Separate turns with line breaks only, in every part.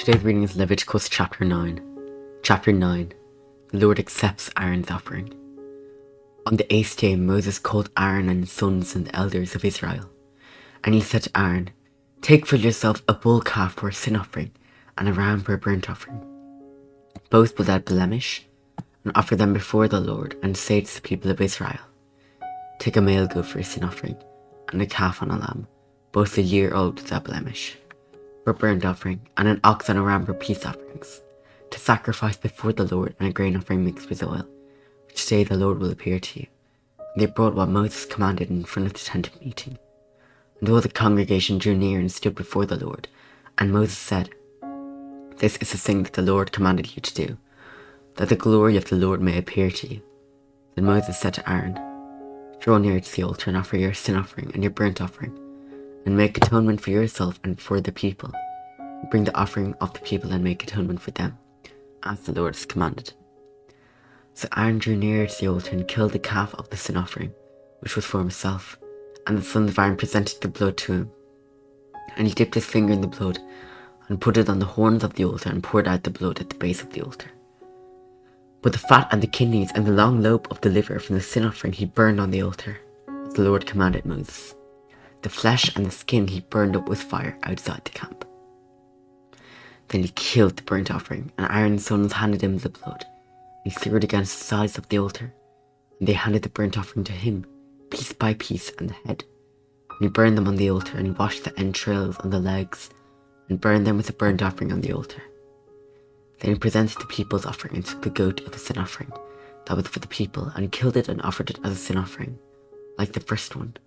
Today's reading is Leviticus chapter 9. Chapter 9. The Lord accepts Aaron's offering. On the 8th day Moses called Aaron and his sons and the elders of Israel. And he said to Aaron, "Take for yourself a bull calf for a sin offering, and a ram for a burnt offering, both without blemish, and offer them before the Lord, and say to the people of Israel, take a male goat for a sin offering, and a calf and a lamb, both a year old without blemish, for a burnt offering, and an ox and a ram for peace offerings, to sacrifice before the Lord, and a grain offering mixed with oil, which day the Lord will appear to you." And they brought what Moses commanded in front of the tent of meeting. And all the congregation drew near and stood before the Lord. And Moses said, "This is the thing that the Lord commanded you to do, that the glory of the Lord may appear to you." Then Moses said to Aaron, "Draw near to the altar and offer your sin offering and your burnt offering, and make atonement for yourself and for the people. Bring the offering of the people and make atonement for them, as the Lord has commanded." So Aaron drew near to the altar and killed the calf of the sin offering, which was for himself, and the sons of Aaron presented the blood to him. And he dipped his finger in the blood, and put it on the horns of the altar, and poured out the blood at the base of the altar. But the fat and the kidneys and the long lobe of the liver from the sin offering he burned on the altar, as the Lord commanded Moses. The flesh and the skin he burned up with fire outside the camp. Then he killed the burnt offering, and Aaron's sons handed him the blood. He threw it against the sides of the altar, and they handed the burnt offering to him, piece by piece, and the head. And he burned them on the altar, and he washed the entrails and the legs, and burned them with the burnt offering on the altar. Then he presented the people's offering, and took the goat of the sin offering that was for the people, and killed it and offered it as a sin offering, like the first one.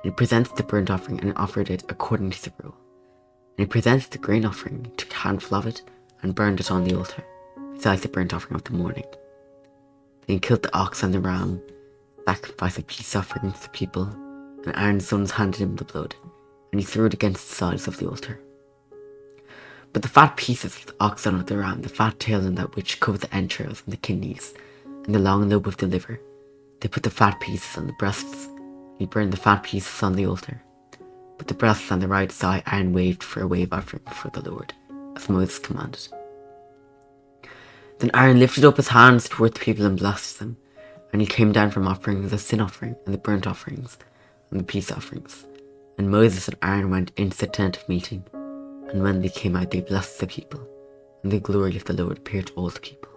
And he presented the burnt offering and offered it according to the rule. And he presented the grain offering, took a handful of it, and burned it on the altar, besides the burnt offering of the morning. Then he killed the ox and the ram, sacrificed a peace offering to the people, and Aaron's sons handed him the blood, and he threw it against the sides of the altar. But the fat pieces of the ox and of the ram, the fat tail and that which covered the entrails and the kidneys, and the long lobe of the liver, they put the fat pieces on the breasts. He burned the fat pieces on the altar. But the breasts on the right side Aaron waved for a wave offering before the Lord, as Moses commanded. Then Aaron lifted up his hands toward the people and blessed them, and he came down from offering the sin offering and the burnt offerings and the peace offerings. And Moses and Aaron went into the tent of meeting, and when they came out they blessed the people, and the glory of the Lord appeared to all the people.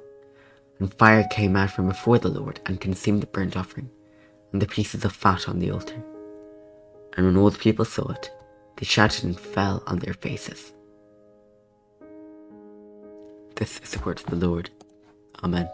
And fire came out from before the Lord and consumed the burnt offering and the pieces of fat on the altar. And when all the people saw it, they shouted and fell on their faces. This is the word of the Lord. Amen.